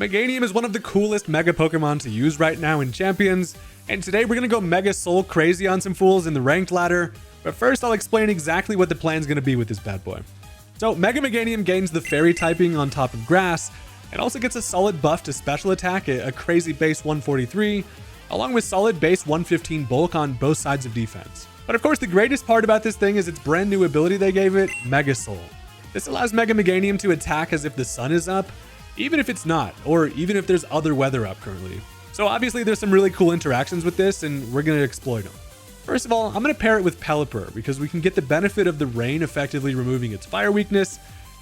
Meganium is one of the coolest Mega Pokemon to use right now in Champions, and today we're gonna go Mega Soul crazy on some fools in the ranked ladder, but first I'll explain exactly what the plan's gonna be with this bad boy. So Mega Meganium gains the Fairy typing on top of Grass, and also gets a solid buff to special attack at a crazy base 143, along with solid base 115 bulk on both sides of defense. But of course the greatest part about this thing is its brand new ability they gave it, Mega Soul. This allows Mega Meganium to attack as if the sun is up, even if it's not, or even if there's other weather up currently. So obviously there's some really cool interactions with this, and we're going to exploit them. First of all, I'm going to pair it with Pelipper, because we can get the benefit of the rain effectively removing its fire weakness,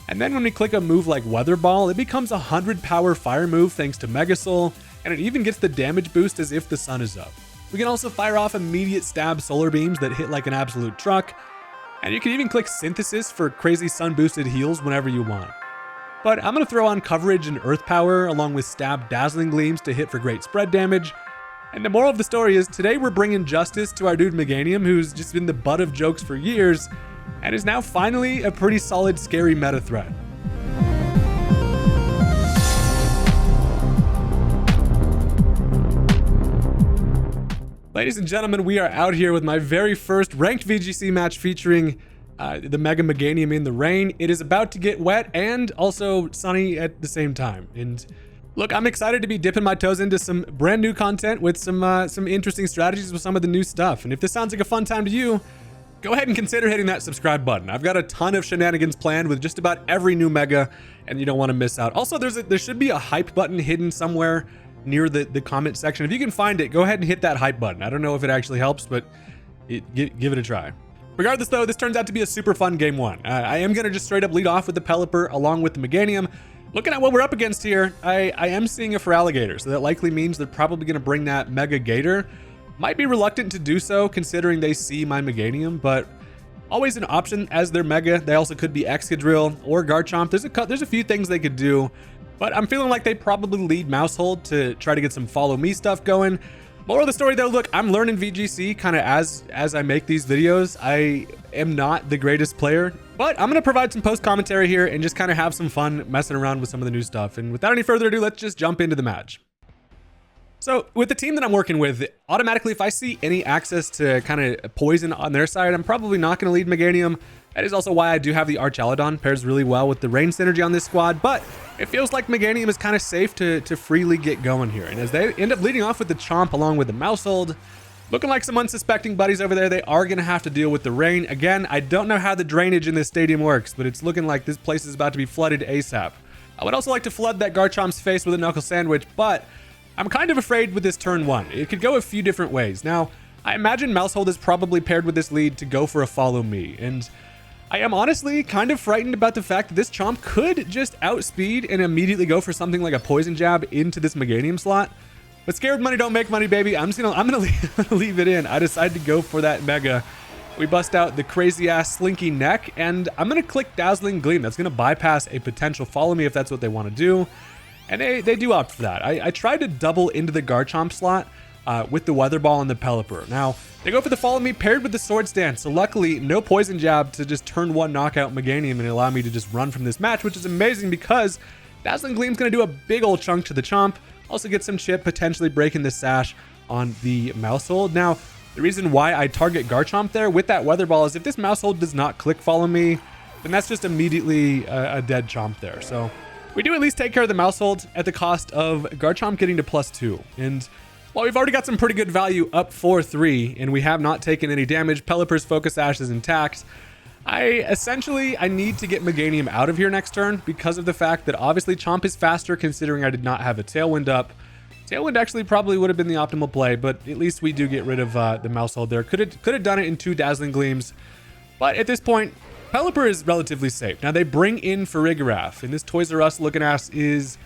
and then when we click a move like Weather Ball, it becomes a 100 power fire move thanks to Mega Soul, and it even gets the damage boost as if the sun is up. We can also fire off immediate stab solar beams that hit like an absolute truck, and you can even click Synthesis for crazy sun boosted heals whenever you want. But I'm going to throw on Coverage and Earth Power along with Stab Dazzling Gleams to hit for great spread damage. And the moral of the story is today we're bringing justice to our dude Meganium, who's just been the butt of jokes for years and is now finally a pretty solid scary meta threat. Ladies and gentlemen, we are out here with my very first ranked VGC match featuring the Mega Meganium in the rain. It is about to get wet and also sunny at the same time. And look, I'm excited to be dipping my toes into some brand new content with some interesting strategies with some of the new stuff. And if this sounds like a fun time to you, go ahead and consider hitting that subscribe button. I've got a ton of shenanigans planned with just about every new Mega, and you don't want to miss out. Also, there should be a hype button hidden somewhere near the comment section. If you can find it, go ahead and hit that hype button. I don't know if it actually helps, but give it a try. Regardless though, this turns out to be a super fun game one. I am going to just straight up lead off with the Pelipper along with the Meganium. Looking at what we're up against here, I am seeing a Feraligatr, so that likely means they're probably going to bring that Mega Gator. Might be reluctant to do so considering they see my Meganium, but always an option as their Mega. They also could be Excadrill or Garchomp. There's a few things they could do, but I'm feeling like they probably lead Mousehold to try to get some follow me stuff going. Moral of the story though, look, I'm learning VGC kind of as I make these videos. I am not the greatest player, but I'm going to provide some post commentary here and just kind of have some fun messing around with some of the new stuff. And without any further ado, let's just jump into the match. So with the team that I'm working with, automatically if I see any access to kind of poison on their side, I'm probably not going to lead Meganium. That is also why I do have the Archaludon, pairs really well with the rain synergy on this squad, but it feels like Meganium is kind of safe to freely get going here. And as they end up leading off with the Chomp along with the Mousehold, looking like some unsuspecting buddies over there, they are going to have to deal with the rain. Again, I don't know how the drainage in this stadium works, but it's looking like this place is about to be flooded ASAP. I would also like to flood that Garchomp's face with a Knuckle Sandwich, but I'm kind of afraid with this turn one. It could go a few different ways. Now, I imagine Mousehold is probably paired with this lead to go for a follow me, and I am honestly kind of frightened about the fact that this Chomp could just outspeed and immediately go for something like a Poison Jab into this Meganium slot. But scared money don't make money, baby. I'm gonna leave it in. I decided to go for that Mega. We bust out the crazy ass Slinky Neck, and I'm gonna click Dazzling Gleam. That's gonna bypass a potential follow me if that's what they want to do. And they do opt for that. I tried to double into the Garchomp slot with the Weather Ball and the Pelipper. Now, they go for the follow me paired with the Swords Dance, so luckily no Poison Jab to just turn one knockout Meganium and allow me to just run from this match, which is amazing because Dazzling Gleam's going to do a big old chunk to the Chomp, also get some chip, potentially breaking the sash on the Mousehold. Now, the reason why I target Garchomp there with that Weather Ball is if this Mousehold does not click follow me, then that's just immediately a dead Chomp there. So we do at least take care of the Mousehold at the cost of Garchomp getting to +2. And while we've already got some pretty good value up 4-3 and we have not taken any damage, Pelipper's Focus Sash is intact. I need to get Meganium out of here next turn because of the fact that obviously Chomp is faster considering I did not have a Tailwind up. Tailwind actually probably would have been the optimal play, but at least we do get rid of the Mousehold there. Could have done it in 2 Dazzling Gleams, but at this point, Pelipper is relatively safe. Now they bring in Farigiraf, and this Toys R Us looking ass is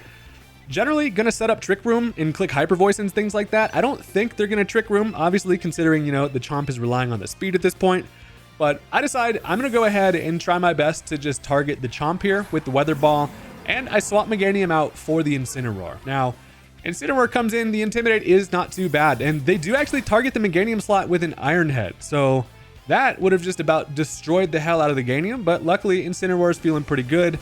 generally going to set up Trick Room and click Hyper Voice and things like that. I don't think they're going to Trick Room, obviously considering, you know, the Chomp is relying on the speed at this point. But I decide I'm going to go ahead and try my best to just target the Chomp here with the Weather Ball. And I swap Meganium out for the Incineroar. Now, Incineroar comes in, the Intimidate is not too bad. And they do actually target the Meganium slot with an Iron Head. So that would have just about destroyed the hell out of the Meganium. But luckily, Incineroar is feeling pretty good.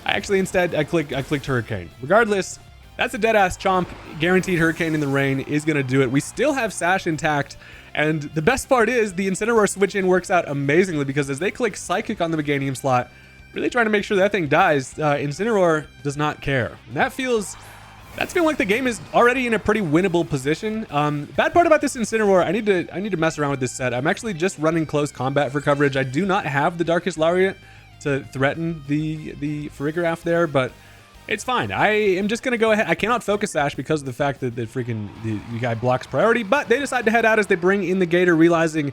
I clicked Hurricane. Regardless, That's a dead-ass chomp. Guaranteed Hurricane in the Rain is going to do it. We still have Sash intact. And the best part is the Incineroar switch in works out amazingly because as they click Psychic on the Meganium slot, really trying to make sure that thing dies, Incineroar does not care. And that's feeling like the game is already in a pretty winnable position. Bad part about this Incineroar, I need to mess around with this set. I'm actually just running close combat for coverage. I do not have the Darkest Lariat to threaten the Farigiraf there, but it's fine. I am just going to go ahead. I cannot focus Sash because of the fact that the guy blocks priority, but they decide to head out as they bring in the Gator, realizing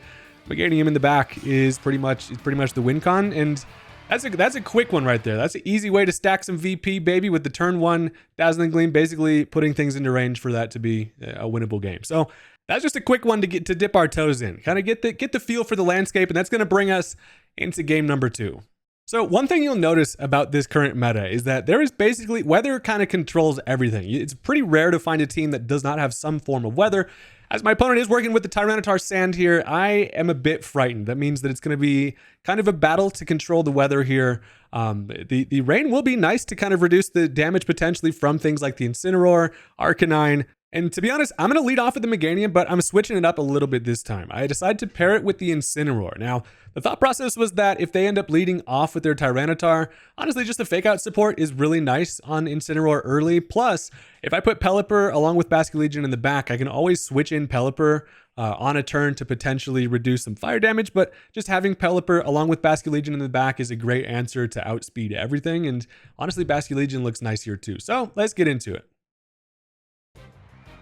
Meganium in the back is pretty much the win con, and that's a quick one right there. That's an easy way to stack some VP, baby, with the turn 1 Dazzling Gleam, basically putting things into range for that to be a winnable game. So that's just a quick one to dip our toes in, kind of get the feel for the landscape, and that's going to bring us into game number 2. So one thing you'll notice about this current meta is that there is basically weather kind of controls everything. It's pretty rare to find a team that does not have some form of weather. As my opponent is working with the Tyranitar Sand here, I am a bit frightened. That means that it's going to be kind of a battle to control the weather here. The rain will be nice to kind of reduce the damage potentially from things like the Incineroar, Arcanine. And to be honest, I'm going to lead off with the Meganium, but I'm switching it up a little bit this time. I decided to pair it with the Incineroar. Now, the thought process was that if they end up leading off with their Tyranitar, honestly, just the fake out support is really nice on Incineroar early. Plus, if I put Pelipper along with Basculegion in the back, I can always switch in Pelipper on a turn to potentially reduce some fire damage, but just having Pelipper along with Basculegion in the back is a great answer to outspeed everything. And honestly, Basculegion looks nice here too. So let's get into it.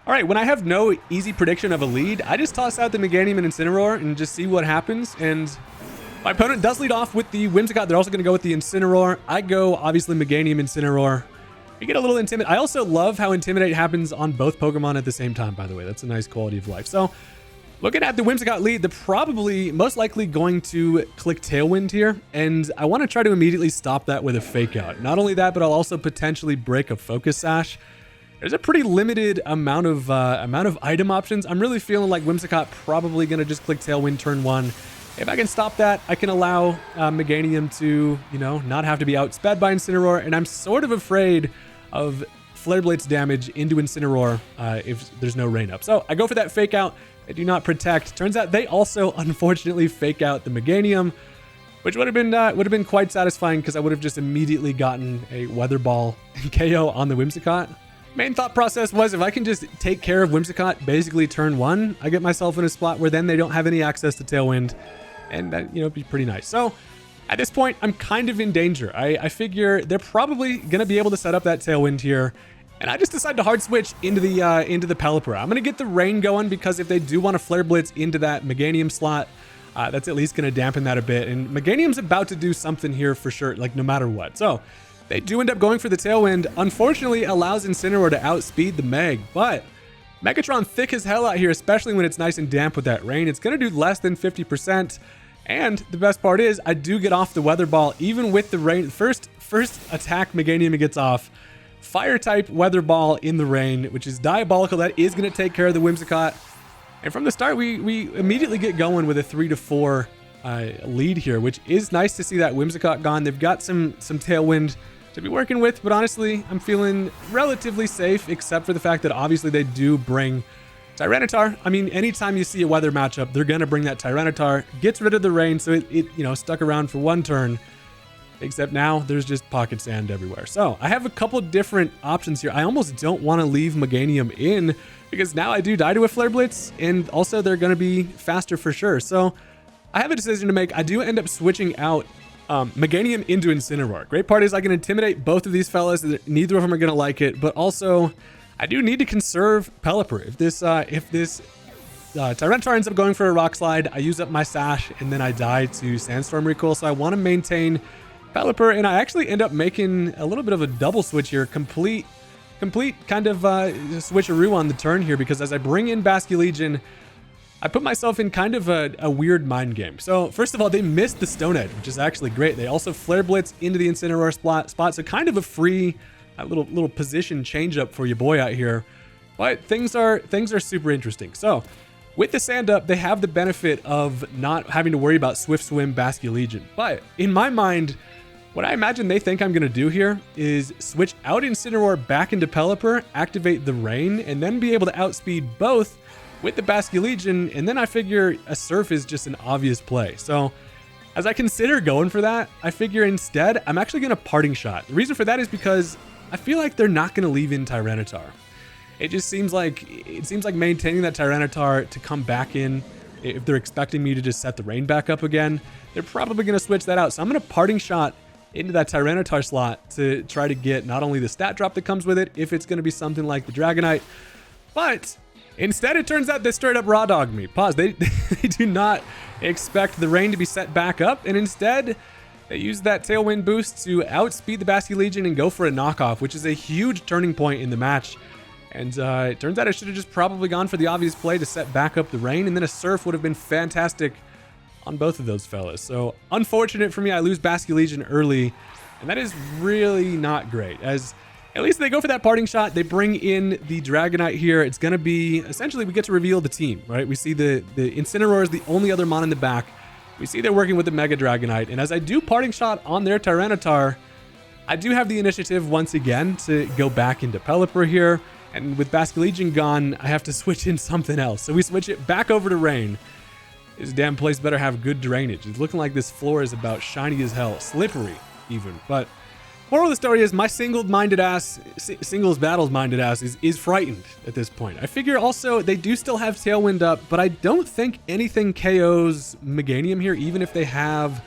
All right, when I have no easy prediction of a lead, I just toss out the Meganium and Incineroar and just see what happens. And my opponent does lead off with the Whimsicott. They're also going to go with the Incineroar. I go, obviously, Meganium, Incineroar. You get a little Intimidate. I also love how Intimidate happens on both Pokemon at the same time, by the way. That's a nice quality of life. So, looking at the Whimsicott lead, they're probably most likely going to click Tailwind here. And I want to try to immediately stop that with a Fake Out. Not only that, but I'll also potentially break a Focus Sash. There's a pretty limited amount of item options. I'm really feeling like Whimsicott probably going to just click Tailwind turn 1. If I can stop that, I can allow Meganium to, not have to be outsped by Incineroar. And I'm sort of afraid of Flare Blitz damage into Incineroar if there's no rain up. So I go for that Fake Out. They do not protect. Turns out they also, unfortunately, fake out the Meganium, which would have been quite satisfying because I would have just immediately gotten a Weather Ball and KO on the Whimsicott. Main thought process was if I can just take care of Whimsicott basically turn 1, I get myself in a spot where then they don't have any access to Tailwind, and that, it'd be pretty nice. So at this point, I'm kind of in danger. I figure they're probably going to be able to set up that Tailwind here, and I just decide to hard switch into the Pelipper. I'm going to get the rain going because if they do want to Flare Blitz into that Meganium slot, that's at least going to dampen that a bit, and Meganium's about to do something here for sure, like no matter what. So they do end up going for the Tailwind. Unfortunately, allows Incineroar to outspeed the Meg, but Megatron thick as hell out here, especially when it's nice and damp with that rain. It's going to do less than 50%, and the best part is I do get off the Weather Ball, even with the rain. First attack Meganium gets off. Fire-type Weather Ball in the rain, which is diabolical. That is going to take care of the Whimsicott. And from the start, we immediately get going with a 3-4 lead here, which is nice to see that Whimsicott gone. They've got some Tailwind to be working with, but honestly, I'm feeling relatively safe, except for the fact that obviously they do bring Tyranitar. I mean, anytime you see a weather matchup, they're going to bring that Tyranitar, gets rid of the rain, so it stuck around for one turn, except now there's just pocket sand everywhere. So I have a couple different options here. I almost don't want to leave Meganium in, because now I do die to a Flare Blitz, and also they're going to be faster for sure. So I have a decision to make. I do end up switching out Meganium into Incineroar. Great part is I can intimidate both of these fellas. Neither of them are going to like it, but also I do need to conserve Pelipper. If this Tyranitar ends up going for a Rock Slide, I use up my Sash, and then I die to Sandstorm Recoil. So I want to maintain Pelipper, and I actually end up making a little bit of a double switch here. Complete kind of switcheroo on the turn here, because as I bring in Basculegion, I put myself in kind of a weird mind game. So first of all, they missed the Stone Edge, which is actually great. They also Flare Blitz into the Incineroar spot, so kind of a free little position change up for your boy out here. But things are super interesting. So with the sand up, they have the benefit of not having to worry about Swift Swim Basculegion. But in my mind, What I imagine they think I'm going to do here is switch out Incineroar back into Pelipper, activate the Rain, and then be able to outspeed both with the Basculegion, and then I figure a Surf is just an obvious play. So as I consider going for that, I figure instead I'm actually going to Parting Shot. The reason for that is because I feel like they're not going to leave in Tyranitar. It seems like maintaining that Tyranitar to come back in, if they're expecting me to just set the Rain back up again, they're probably going to switch that out. So I'm going to Parting Shot into that Tyranitar slot to try to get not only the stat drop that comes with it, if it's going to be something like the Dragonite, but instead it turns out they straight up raw dog me. Pause. They do not expect the Rain to be set back up, and instead they use that Tailwind boost to outspeed the Basculegion and go for a knockoff, which is a huge turning point in the match. And it turns out I should have just probably gone for the obvious play to set back up the Rain, and then a Surf would have been fantastic on both of those fellas. So unfortunate for me, I lose Basculegion early, and that is really not great, as at least they go for that Parting Shot. They bring in the Dragonite here. It's going to be, essentially, we get to reveal the team, right? We see the Incineroar is the only other mon in the back. We see they're working with the Mega Dragonite, and as I do Parting Shot on their Tyranitar, I do have the initiative once again to go back into Pelipper here, and with Basculegion gone, I have to switch in something else. So we switch it back over to Rain. This damn place better have good drainage. It's looking like this floor is about shiny as hell, slippery even. But moral of the story is my singles battles minded ass is frightened at this point. I figure also they do still have Tailwind up, but I don't think anything KOs Meganium here, even if they have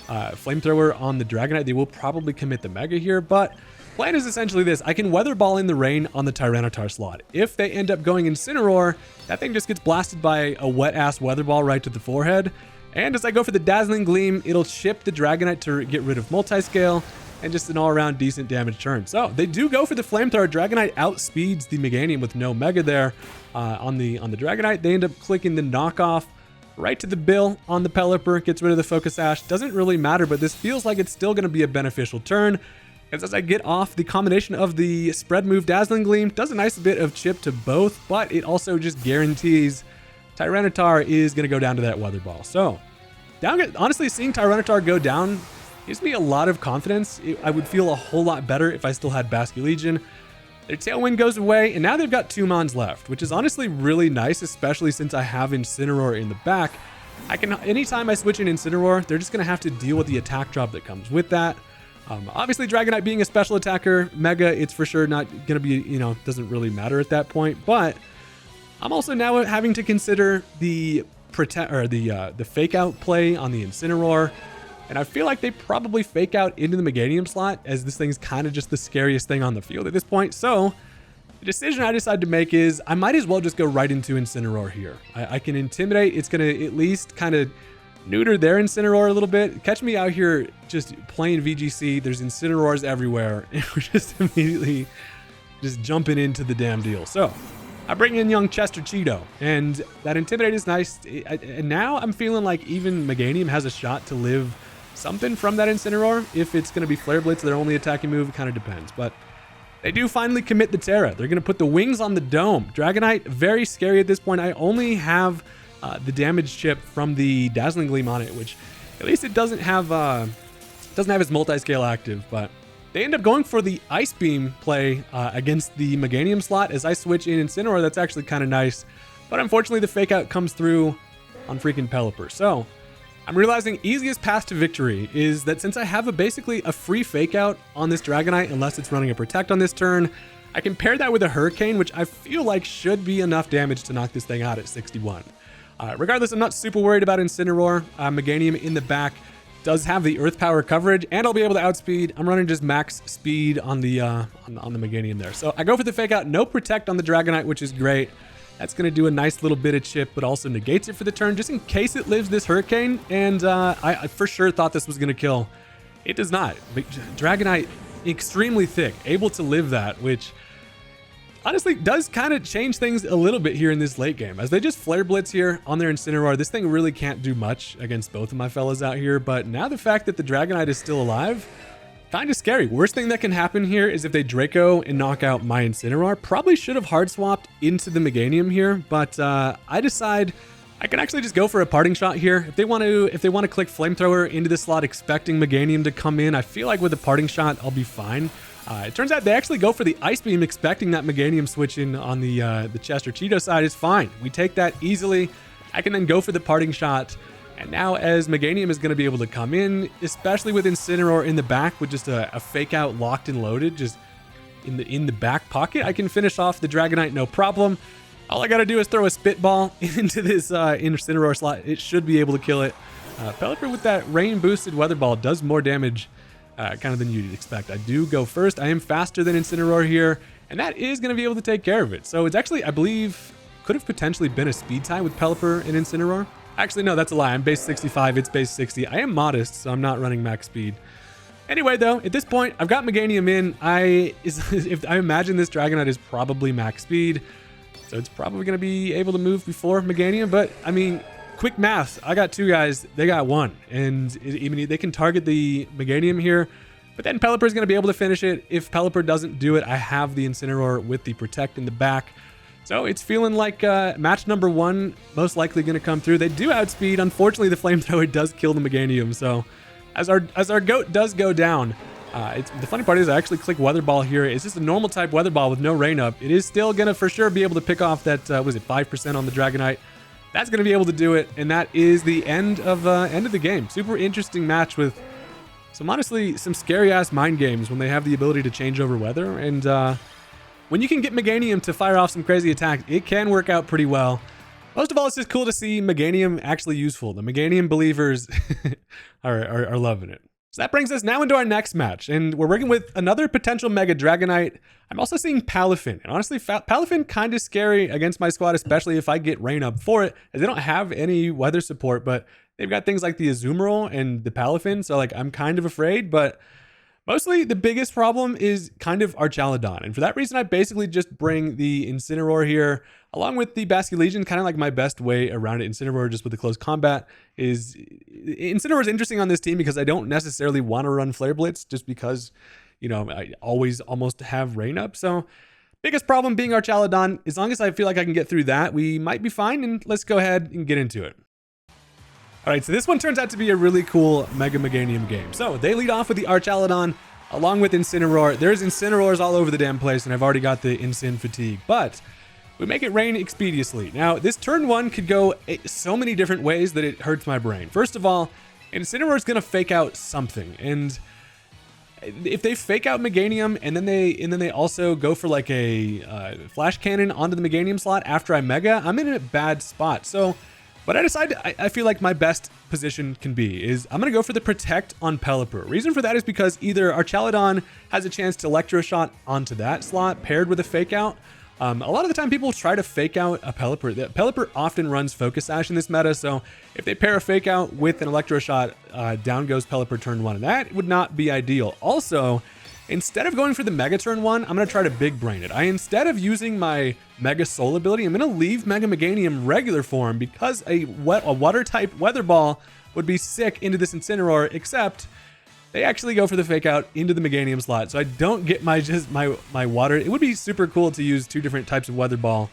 Flamethrower on the Dragonite. They will probably commit the Mega here, but plan is essentially this. I can Weather Ball in the Rain on the Tyranitar slot. If they end up going Incineroar, that thing just gets blasted by a wet-ass Weather Ball right to the forehead. And as I go for the Dazzling Gleam, it'll chip the Dragonite to get rid of Multiscale, and just an all-around decent damage turn. So they do go for the Flamethrower. Dragonite outspeeds the Meganium with no Mega there on the Dragonite. They end up clicking the knockoff right to the bill on the Pelipper, gets rid of the Focus Sash. Doesn't really matter, but this feels like it's still going to be a beneficial turn. As I get off, the combination of the spread move Dazzling Gleam does a nice bit of chip to both, but it also just guarantees Tyranitar is going to go down to that Weather Ball. So, honestly, seeing Tyranitar go down gives me a lot of confidence. I would feel a whole lot better if I still had Basculegion. Their Tailwind goes away, and now they've got 2 mons left, which is honestly really nice, especially since I have Incineroar in the back. Anytime I switch in Incineroar, they're just going to have to deal with the attack drop that comes with that. Obviously, Dragonite being a special attacker, Mega, it's for sure not going to be, doesn't really matter at that point. But I'm also now having to consider the fake out play on the Incineroar. And I feel like they probably fake out into the Meganium slot, as this thing's kind of just the scariest thing on the field at this point. So the decision I decided to make is I might as well just go right into Incineroar here. I can Intimidate. It's going to at least kind of neuter their Incineroar a little bit. Catch me out here just playing VGC. There's Incineroars everywhere, and we're just immediately just jumping into the damn deal. So I bring in young Chester Cheeto, and that Intimidate is nice. And now I'm feeling like even Meganium has a shot to live something from that Incineroar. If it's going to be Flare Blitz, their only attacking move, it kind of depends. But they do finally commit the Terra. They're going to put the wings on the dome. Dragonite, very scary at this point. I only have the damage chip from the Dazzling Gleam on it, which at least it doesn't have its multi-scale active, but they end up going for the Ice Beam play against the Meganium slot. As I switch in Incineroar, that's actually kind of nice, but unfortunately the fake out comes through on freaking Pelipper. So I'm realizing easiest path to victory is that since I have basically a free fake out on this Dragonite, unless it's running a Protect on this turn, I can pair that with a Hurricane, which I feel like should be enough damage to knock this thing out at 61. Regardless, I'm not super worried about Incineroar. Meganium in the back does have the Earth Power coverage, and I'll be able to outspeed. I'm running just max speed on the Meganium there. So I go for the fake out, no Protect on the Dragonite, which is great. That's going to do a nice little bit of chip, but also negates it for the turn, just in case it lives this Hurricane. And I for sure thought this was going to kill. It does not. Dragonite, extremely thick, able to live that, which honestly does kind of change things a little bit here in this late game. As they just Flare Blitz here on their Incineroar, this thing really can't do much against both of my fellas out here. But now the fact that the Dragonite is still alive, kind of scary. Worst thing that can happen here is if they Draco and knock out my Incineroar. Probably should have hard swapped into the Meganium here, but I decide I can actually just go for a parting shot here. If they want to click Flamethrower into the slot expecting Meganium to come in, I feel like with a parting shot, I'll be fine. It turns out they actually go for the Ice Beam expecting that Meganium switch in on the Chester Cheeto side is fine. We take that easily. I can then go for the parting shot. And now as Meganium is going to be able to come in, especially with Incineroar in the back with just a fake out locked and loaded, just in the back pocket, I can finish off the Dragonite no problem. All I got to do is throw a Spitball into this Incineroar slot. It should be able to kill it. Pelipper with that rain boosted Weather Ball does more damage kind of than you'd expect. I do go first. I am faster than Incineroar here, and that is going to be able to take care of it. So it's actually, I believe, could have potentially been a speed tie with Pelipper and Incineroar. Actually, no, that's a lie. I'm base 65, it's base 60. I am modest, so I'm not running max speed. Anyway, though, at this point, I've got Meganium in. If I imagine this Dragonite is probably max speed, so it's probably going to be able to move before Meganium. But, I mean, quick math. I got two guys. They got one. And even they can target the Meganium here. But then Pelipper is going to be able to finish it. If Pelipper doesn't do it, I have the Incineroar with the Protect in the back. So it's feeling like match number one most likely going to come through. They do outspeed. Unfortunately, the Flamethrower does kill the Meganium. So as our goat does go down, the funny part is I actually click Weather Ball here. It's just a normal type Weather Ball with no rain up. It is still going to for sure be able to pick off that, was it 5% on the Dragonite? That's going to be able to do it. And that is the end of the game. Super interesting match with honestly, some scary ass mind games when they have the ability to change over weather. And when you can get Meganium to fire off some crazy attacks, it can work out pretty well. Most of all, it's just cool to see Meganium actually useful. The Meganium believers are loving it. So that brings us now into our next match, and we're working with another potential Mega Dragonite. I'm also seeing Palafin, and honestly, Palafin kind of scary against my squad, especially if I get rain up for it, as they don't have any weather support, but they've got things like the Azumarill and the Palafin, so like I'm kind of afraid, but mostly the biggest problem is kind of Archaladon, and for that reason I basically just bring the Incineroar here along with the Basculegion, kind of like my best way around it. Incineroar just with the close combat is Incineroar is interesting on this team because I don't necessarily want to run Flare Blitz just because, you know, I always almost have rain up. So biggest problem being Archaladon. As long as I feel like I can get through that, we might be fine, and let's go ahead and get into it. All right, so this one turns out to be a really cool Mega Meganium game. So they lead off with the Archaladon along with Incineroar. There's Incineroars all over the damn place, and I've already got the Incin fatigue, but we make it rain expeditiously. Now, this turn one could go so many different ways that it hurts my brain. First of all, Incineroar is going to fake out something, and if they fake out Meganium and then they also go for like a flash cannon onto the Meganium slot after I Mega, I'm in a bad spot. So what I decided I feel like my best position can be is I'm going to go for the Protect on Pelipper. Reason for that is because either Archaladon has a chance to Electro Shot onto that slot paired with a fake out. A lot of the time people try to fake out a Pelipper. The Pelipper often runs Focus Sash in this meta, so if they pair a fake out with an Electro Shot, down goes Pelipper turn one, and that would not be ideal. Also, instead of going for the Mega turn one, I'm going to try to Big Brain it. Instead of using my Mega Soul ability, I'm going to leave Mega Meganium regular form because a water type Weather Ball would be sick into this Incineroar, except they actually go for the fake out into the Meganium slot, so I don't get my water. It would be super cool to use two different types of Weather Ball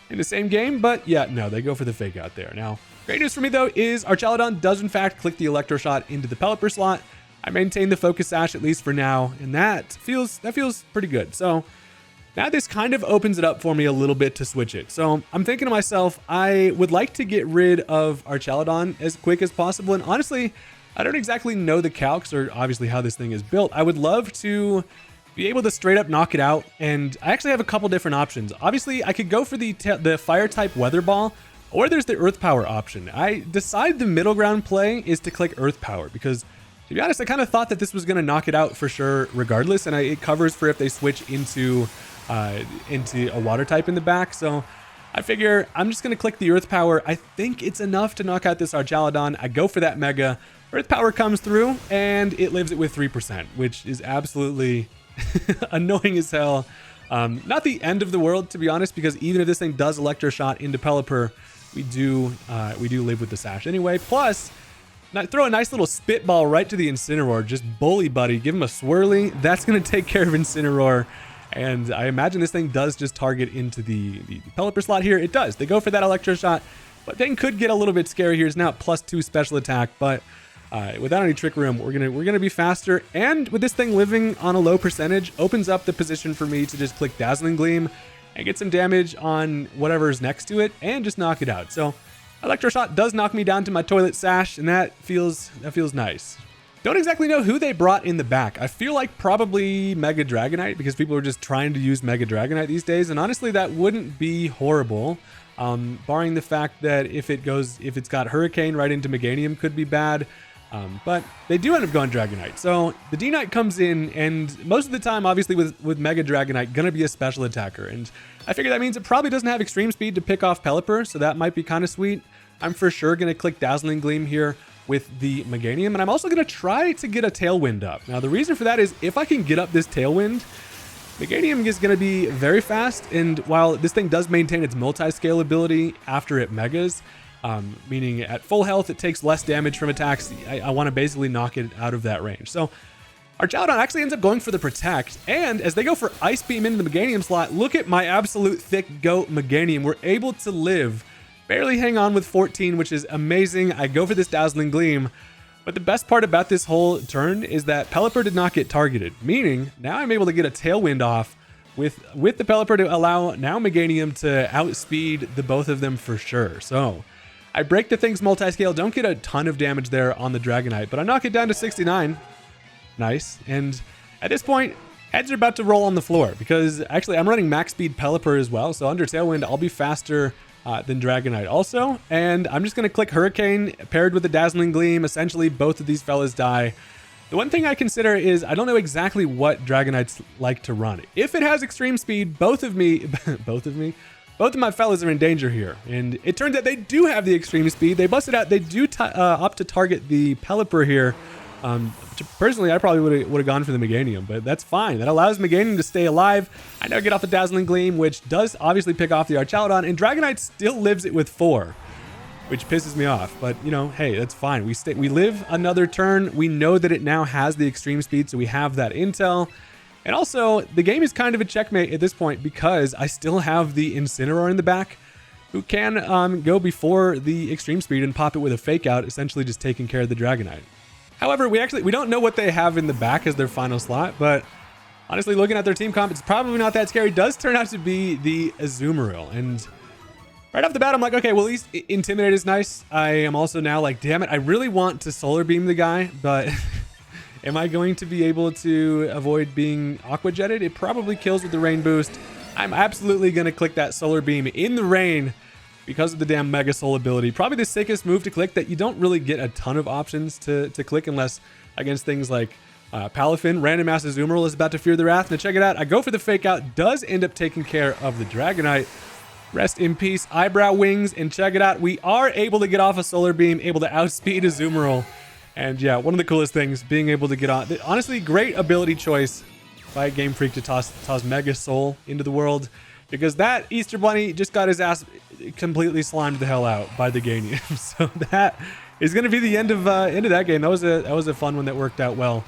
in the same game, but yeah, no, they go for the fake out there. Now, great news for me though is Archaladon does in fact click the Electro Shot into the Pelipper slot. I maintain the Focus Sash at least for now, and that feels pretty good. So now this kind of opens it up for me a little bit to switch it. So I'm thinking to myself, I would like to get rid of Archaladon as quick as possible, and honestly, I don't exactly know the calcs or obviously how this thing is built. I would love to be able to straight up knock it out, and I actually have a couple different options. Obviously, I could go for the Fire type Weather Ball, or there's the Earth Power option. I decided the middle ground play is to click Earth Power because, to be honest, I kind of thought that this was going to knock it out for sure regardless, and it covers for if they switch into a water type in the back. So I figure I'm just going to click the Earth Power. I think it's enough to knock out this Archaladon. I go for that Mega. Earth Power comes through, and it lives it with 3%, which is absolutely annoying as hell. Not the end of the world, to be honest, because even if this thing does Electro Shot into Pelipper, we do live with the Sash anyway. Plus, throw a nice little Spitball right to the Incineroar. Just bully buddy, give him a swirly. That's going to take care of Incineroar. And I imagine this thing does just target into the Pelipper slot here. It does. They go for that Electro Shot. But thing could get a little bit scary here. It's now at +2 special attack, but without any Trick Room, we're gonna be faster. And with this thing living on a low percentage, opens up the position for me to just click Dazzling Gleam and get some damage on whatever's next to it and just knock it out. So Electro Shot does knock me down to my Toilet Sash, and that feels nice. Don't exactly know who they brought in the back. I feel like probably Mega Dragonite, because people are just trying to use Mega Dragonite these days, and honestly that wouldn't be horrible. Barring the fact that if it's got Hurricane right into Meganium could be bad. But they do end up going Dragonite. So the D-Knight comes in, and most of the time, obviously with Mega Dragonite, gonna be a special attacker. And I figure that means it probably doesn't have extreme speed to pick off Pelipper, so that might be kind of sweet. I'm for sure gonna click Dazzling Gleam here with the Meganium, and I'm also gonna try to get a Tailwind up. Now the reason for that is if I can get up this Tailwind, Meganium is going to be very fast, and while this thing does maintain its multi-scale ability after it megas, meaning at full health it takes less damage from attacks, I want to basically knock it out of that range. So our Chaodon actually ends up going for the Protect, and as they go for Ice Beam into the Meganium slot, look at my absolute thick goat Meganium. We're able to live, barely hang on with 14, which is amazing. I go for this Dazzling Gleam. But the best part about this whole turn is that Pelipper did not get targeted, meaning now I'm able to get a Tailwind off with the Pelipper to allow now Meganium to outspeed the both of them for sure. So I break the thing's multi-scale, don't get a ton of damage there on the Dragonite, but I knock it down to 69. Nice. And at this point, heads are about to roll on the floor because actually I'm running max speed Pelipper as well. So under Tailwind, I'll be faster than Dragonite also, and I'm just going to click Hurricane paired with the Dazzling Gleam. Essentially both of these fellas die. The one thing I consider is I don't know exactly what Dragonites like to run. If it has extreme speed, both of my fellas are in danger here, and it turns out they do have the extreme speed. They busted out. They do opt to target the Pelipper here. Personally, I probably would have gone for the Meganium, but that's fine. That allows Meganium to stay alive. I now get off the Dazzling Gleam, which does obviously pick off the Archaeodon, and Dragonite still lives it with 4, which pisses me off. But, you know, hey, that's fine. We live another turn. We know that it now has the extreme speed, so we have that intel. And also, the game is kind of a checkmate at this point because I still have the Incineroar in the back, who can go before the extreme speed and pop it with a Fake Out, essentially just taking care of the Dragonite. However, we don't know what they have in the back as their final slot, but honestly, looking at their team comp, it's probably not that scary. It does turn out to be the Azumarill, and right off the bat, I'm like, okay, well, at least Intimidate is nice. I am also now like, damn it, I really want to Solar Beam the guy, but am I going to be able to avoid being Aqua Jetted? It probably kills with the Rain Boost. I'm absolutely going to click that Solar Beam in the rain because of the damn Mega Soul ability. Probably the sickest move to click that you don't really get a ton of options to click unless against things like Palafin. Random Ass Azumarill is about to fear the wrath. Now check it out. I go for the Fake Out. Does end up taking care of the Dragonite. Rest in peace, Eyebrow Wings. And check it out. We are able to get off a Solar Beam, able to outspeed Azumarill. And yeah, one of the coolest things, being able to get on. Honestly, great ability choice by Game Freak to toss Mega Soul into the world. Because that Easter Bunny just got his ass completely slimed the hell out by the Meganium. So that is going to be the end of that game. That was a fun one that worked out well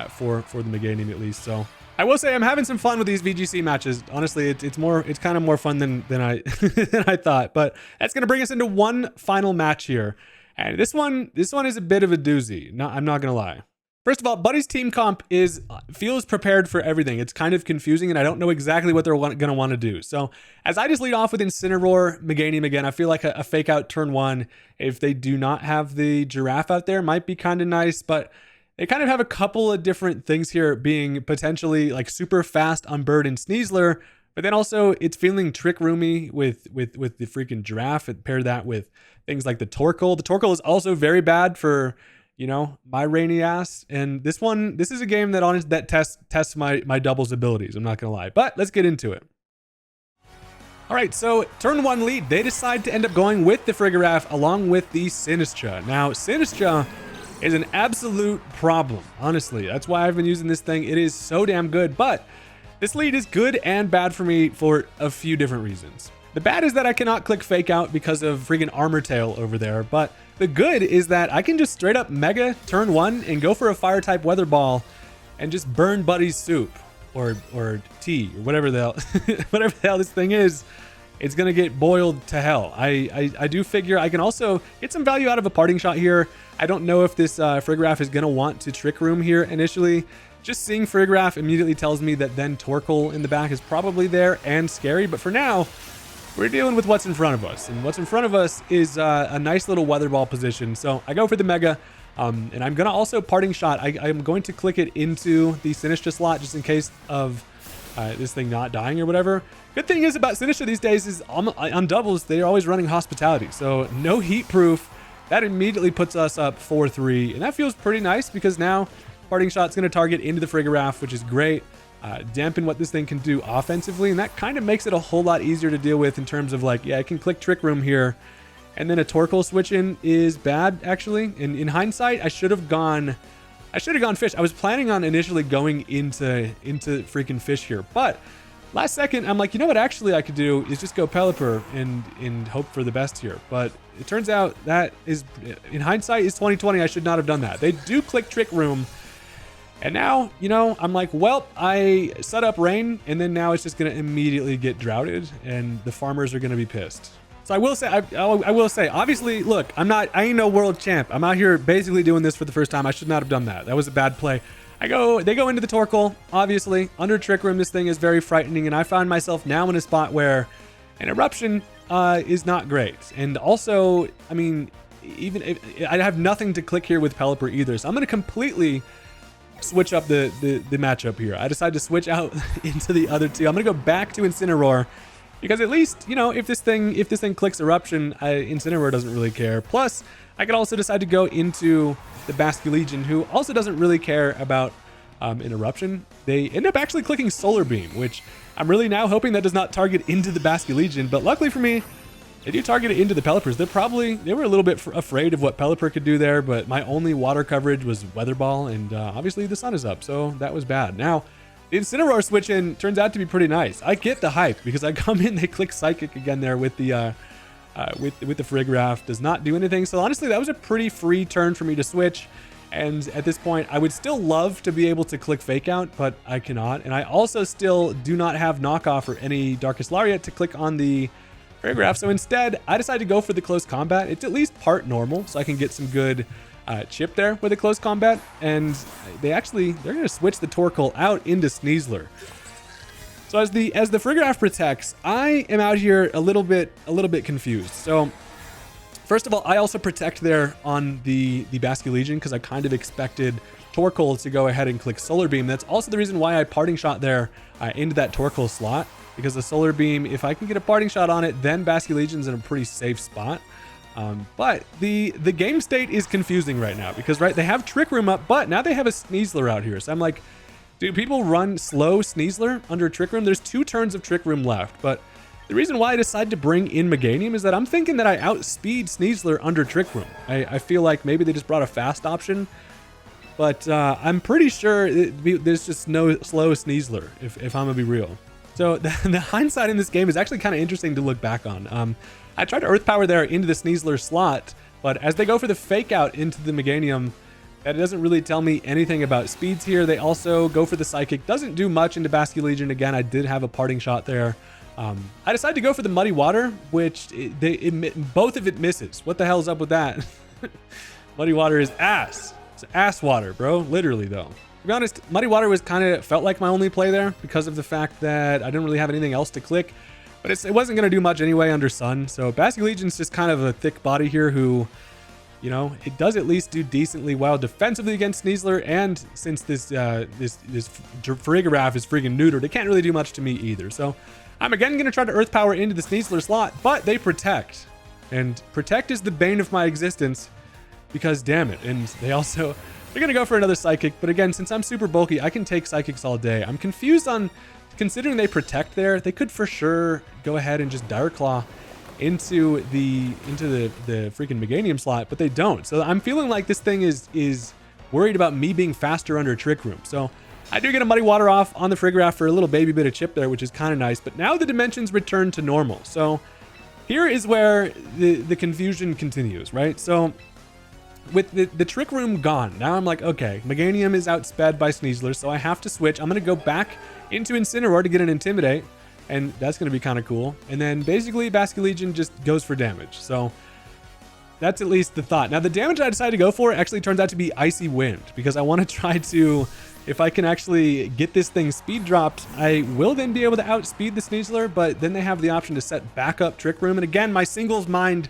for the Meganium at least. So I will say I'm having some fun with these VGC matches. Honestly, it's kind of more fun than I than I thought. But that's going to bring us into one final match here, and this one is a bit of a doozy. I'm not going to lie. First of all, Buddy's team comp feels prepared for everything. It's kind of confusing, and I don't know exactly what they're going to want to do. So as I just lead off with Incineroar, Meganium again, I feel like a Fake Out turn 1, if they do not have the Giraffe out there, might be kind of nice, but they kind of have a couple of different things here, being potentially like super fast on Bird and Sneasler, but then also it's feeling Trick Roomy with the freaking Giraffe, and pair that with things like the Torkoal. The Torkoal is also very bad for, you know, my rainy ass. And this is a game that tests my doubles abilities. I'm not going to lie, but let's get into it. All right, so turn 1 lead, they decide to end up going with the Frigoraph along with the Sinistra. Now, Sinistra is an absolute problem, honestly. That's why I've been using this thing. It is so damn good, but this lead is good and bad for me for a few different reasons. The bad is that I cannot click Fake Out because of friggin' Armor Tail over there, but the good is that I can just straight up Mega turn 1 and go for a Fire type Weather Ball and just burn Buddy's soup or tea or whatever the hell, whatever the hell this thing is. it's going to get boiled to hell. I do figure I can also get some value out of a parting shot here. I don't know if this Friggraph is going to want to Trick Room here initially. Just seeing Friggraph immediately tells me that then Torkoal in the back is probably there and scary. But for now, we're dealing with what's in front of us. And what's in front of us is a nice little Weather Ball position. So I go for the Mega. And I'm going to also parting shot. I'm going to click it into the Sinistra slot just in case of this thing not dying or whatever. Good thing is about Sinistra these days is on doubles, they're always running Hospitality. So no heat proof. That immediately puts us up 4-3. And that feels pretty nice because now parting shot's going to target into the Friggraph, which is great. Dampen what this thing can do offensively. And that kind of makes it a whole lot easier to deal with in terms of like, yeah, I can click Trick Room here. And then a Torkoal switch in is bad, actually. And in hindsight, I should have gone fish. I was planning on initially going into freaking fish here. But last second, I'm like, you know what actually I could do is just go Pelipper and hope for the best here. But it turns out that is, in hindsight, is 2020. I should not have done that. They do click Trick Room. And now, you know, I'm like, well, I set up rain, and then now it's just going to immediately get droughted, and the farmers are going to be pissed. So I will say, obviously, look, I ain't no world champ. I'm out here basically doing this for the first time. I should not have done that. That was a bad play. They go into the Torkoal, obviously. Under Trick Room, this thing is very frightening, and I find myself now in a spot where an Eruption is not great. And also, I mean, even if, I have nothing to click here with Pelipper either, so I'm going to completely switch up the matchup here. I decide to switch out into the other two. I'm going to go back to Incineroar. Because at least, you know, if this thing clicks Eruption, Incineroar doesn't really care. Plus, I could also decide to go into the Basculegion, who also doesn't really care about an Eruption. They end up actually clicking Solar Beam, which I'm really now hoping that does not target into the Basculegion. But luckily for me, they do target it into the Pelippers. They were a little bit afraid of what Pelipper could do there, but my only water coverage was Weather Ball, and obviously the sun is up, so that was bad. Now, the Incineroar switch in turns out to be pretty nice. I get the hype because I come in, they click Psychic again there with the Friggraph. Does not do anything. So honestly, that was a pretty free turn for me to switch. And at this point, I would still love to be able to click Fake Out, but I cannot. And I also still do not have Knockoff or any Darkest Lariat to click on the Friggraph. So instead, I decided to go for the Close Combat. It's at least part normal, so I can get some good chip there with a Close Combat, and they're going to switch the Torkoal out into Sneasler. So as the Friggraph protects, I am out here a little bit confused. So first of all, I also protect there on the Basculegion because I kind of expected Torkoal to go ahead and click Solar Beam. That's also the reason why I parting shot there into that Torkoal slot, because the Solar Beam, if I can get a parting shot on it, then Basculegion's in a pretty safe spot. But the game state is confusing right now because, right, they have Trick Room up, but now they have a Sneasler out here. So I'm like, do people run slow Sneasler under Trick Room? There's 2 turns of Trick Room left, but the reason why I decided to bring in Meganium is that I'm thinking that I outspeed Sneasler under Trick Room. I feel like maybe they just brought a fast option, but I'm pretty sure there's just no slow Sneasler, if I'm gonna be real. So the hindsight in this game is actually kind of interesting to look back on. I tried to Earth Power there into the Sneasler slot, but as they go for the Fake Out into the Meganium, that doesn't really tell me anything about speeds here. They also go for the Psychic. Doesn't do much into Basculegion. Again, I did have a parting shot there. I decided to go for the Muddy Water, which both of it misses. What the hell is up with that? Muddy Water is ass. It's ass water, bro. Literally, though. To be honest, Muddy Water was felt like my only play there because of the fact that I didn't really have anything else to click. But it wasn't going to do much anyway under Sun. So Basculegion's just kind of a thick body here who, you know, it does at least do decently well defensively against Sneasler. And since this Friggraph is freaking neutered, it can't really do much to me either. So I'm again going to try to Earth Power into the Sneasler slot, but they protect. And protect is the bane of my existence because damn it. And they're going to go for another Psychic. But again, since I'm super bulky, I can take Psychics all day. I'm confused on, considering they protect there, they could for sure go ahead and just Dire Claw into the freaking Meganium slot, but they don't. So I'm feeling like this thing is worried about me being faster under Trick Room. So I do get a Muddy Water off on the Friggraph for a little baby bit of chip there, which is kind of nice. But now the dimensions return to normal. So here is where the confusion continues, right? So with the Trick Room gone, now I'm like, okay, Meganium is outsped by Sneasler, so I have to switch. I'm going to go back into Incineroar to get an Intimidate. and that's going to be kind of cool. And then basically Basculegion just goes for damage. So that's at least the thought. Now the damage I decided to go for actually turns out to be Icy Wind, because I want to try to, if I can actually get this thing speed dropped, I will then be able to outspeed the Sneasler, but then they have the option to set backup Trick Room. And again, my singles mind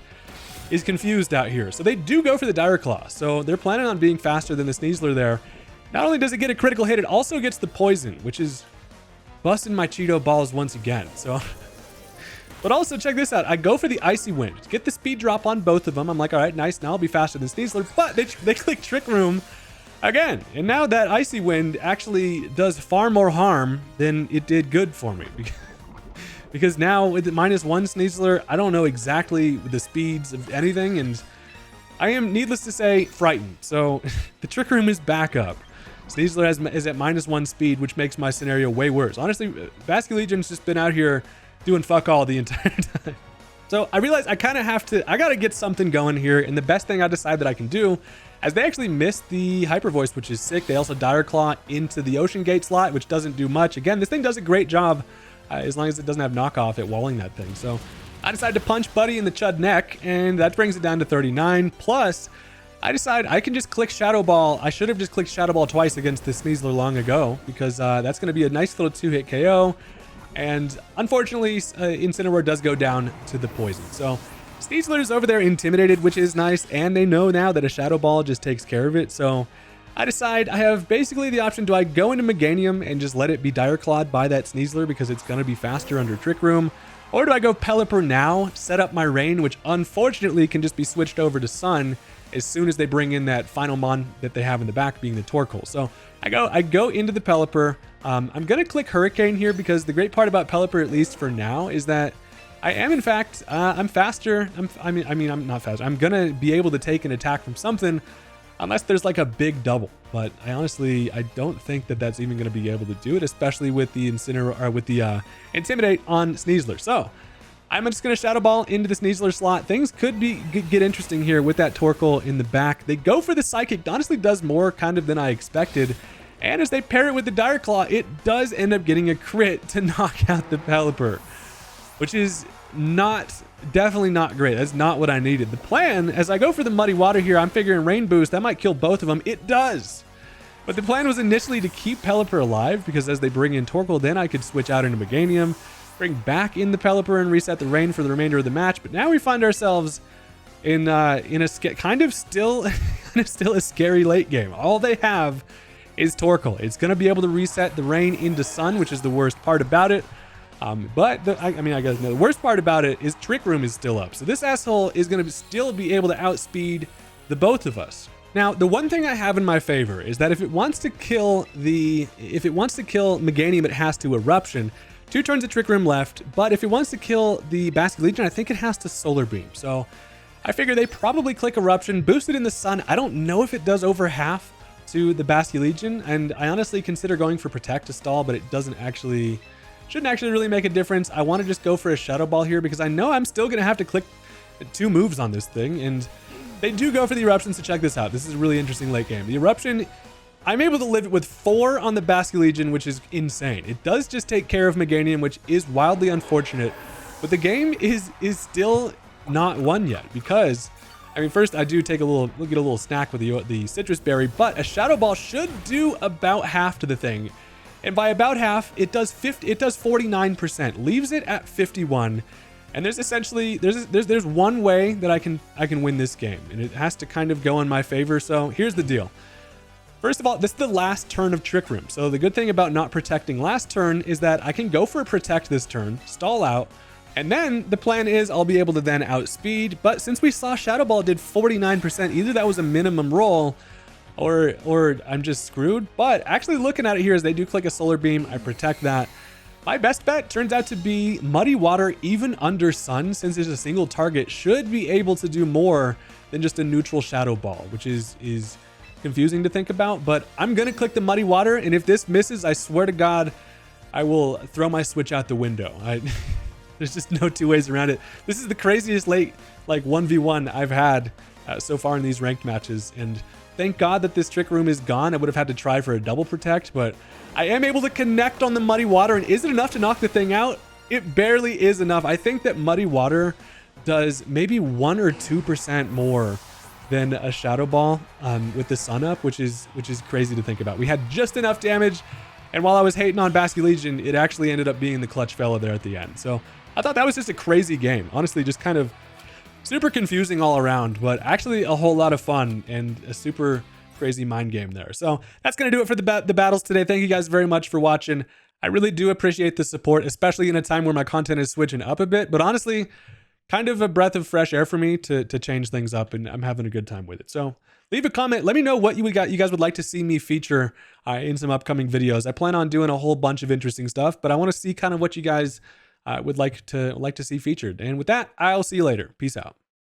is confused out here. So they do go for the Dire Claw. So they're planning on being faster than the Sneasler there. Not only does it get a critical hit, it also gets the poison, which is busting my Cheeto balls once again. So, but also check this out. I go for the Icy Wind, get the speed drop on both of them. I'm like, all right, nice. Now I'll be faster than Sneasler, but they click Trick Room again. And now that Icy Wind actually does far more harm than it did good for me. Because now with the -1 Sneasler, I don't know exactly the speeds of anything. And I am, needless to say, frightened. So the Trick Room is back up. Sneasler is at -1 speed, which makes my scenario way worse. Honestly, Basculegion's just been out here doing fuck all the entire time. So I realized I kind of have to, I got to get something going here. And the best thing I decide that I can do, as they actually missed the Hyper Voice, which is sick. They also Dire Claw into the Ocean Gate slot, which doesn't do much. Again, this thing does a great job as long as it doesn't have knockoff at walling that thing. So I decided to punch Buddy in the Chud neck, and that brings it down to 39. Plus, I decide I can just click Shadow Ball. I should have just clicked Shadow Ball twice against this Sneasler long ago, because that's going to be a nice little 2-hit KO. And unfortunately, Incineroar does go down to the poison. So Sneasler's over there intimidated, which is nice, and they know now that a Shadow Ball just takes care of it. So I decide I have basically the option, do I go into Meganium and just let it be Dire Clawed by that Sneasler because it's going to be faster under Trick Room? Or do I go Pelipper now, set up my Rain, which unfortunately can just be switched over to Sun as soon as they bring in that final Mon that they have in the back, being the Torkoal. So I go into the Pelipper. I'm going to click Hurricane here because the great part about Pelipper, at least for now, is that I am, in fact, I'm faster. I'm not faster. I'm going to be able to take an attack from something unless there's like a big double. But I don't think that that's even going to be able to do it, especially with the Intimidate on Sneasler. So I'm just going to Shadow Ball into the Sneasler slot. Things could get interesting here with that Torkoal in the back. They go for the Psychic. Honestly, does more kind of than I expected. And as they pair it with the Dire Claw, it does end up getting a crit to knock out the Pelipper, which is definitely not great. That's not what I needed. The plan, as I go for the Muddy Water here, I'm figuring Rain Boost, that might kill both of them. It does. But the plan was initially to keep Pelipper alive, because as they bring in Torkoal, then I could switch out into Meganium, bring back in the Pelipper and reset the Rain for the remainder of the match. But now we find ourselves in a kind of still a scary late game. All they have is Torkoal. It's going to be able to reset the Rain into Sun, which is the worst part about it. But I guess the worst part about it is Trick Room is still up. So this asshole is going to still be able to outspeed the both of us. Now, the one thing I have in my favor is that if it wants to kill Meganium, it has to Eruption. 2 turns of Trick Room left, but if it wants to kill the Basculegion, I think it has to Solar Beam. So I figure they probably click Eruption, boost it in the Sun. I don't know if it does over half to the Basculegion, and I honestly consider going for Protect to stall, but it shouldn't actually really make a difference. I want to just go for a Shadow Ball here because I know I'm still going to have to click 2 moves on this thing, and they do go for the Eruption, so check this out. This is a really interesting late game. The Eruption, I'm able to live it with 4 on the Basculegion, which is insane. It does just take care of Meganium, which is wildly unfortunate, but the game is still not won yet because, I mean, first I do take get a little snack with the Citrus Berry, but a Shadow Ball should do about half to the thing. And by about half, it does 49%, leaves it at 51. And there's essentially there's one way that I can win this game, and it has to kind of go in my favor. So here's the deal. First of all, this is the last turn of Trick Room. So the good thing about not protecting last turn is that I can go for a Protect this turn, stall out, and then the plan is I'll be able to then outspeed. But since we saw Shadow Ball did 49%, either that was a minimum roll, or I'm just screwed. But actually looking at it here, as they do click a Solar Beam, I protect that. My best bet turns out to be Muddy Water, even under Sun, since it's a single target, should be able to do more than just a neutral Shadow Ball, which is confusing to think about. But I'm going to click the Muddy Water, and if this misses, I swear to God, I will throw my Switch out the window. There's just no 2 ways around it. This is the craziest late, 1v1 I've had so far in these ranked matches, and thank God that this Trick Room is gone. I would have had to try for a double Protect, but I am able to connect on the Muddy Water, and is it enough to knock the thing out? it barely is enough. I think that Muddy Water does maybe 1 or 2% more than a Shadow Ball with the Sun Up, which is crazy to think about. We had just enough damage, and while I was hating on Basque Legion, it actually ended up being the clutch fella there at the end. So I thought that was just a crazy game. Honestly, just kind of super confusing all around, but actually a whole lot of fun and a super crazy mind game there. So that's going to do it for the battles today. Thank you guys very much for watching. I really do appreciate the support, especially in a time where my content is switching up a bit, but honestly, kind of a breath of fresh air for me to change things up, and I'm having a good time with it. So leave a comment. Let me know what you guys would like to see me feature in some upcoming videos. I plan on doing a whole bunch of interesting stuff, but I want to see kind of what you guys would like to see featured. And with that, I'll see you later. Peace out.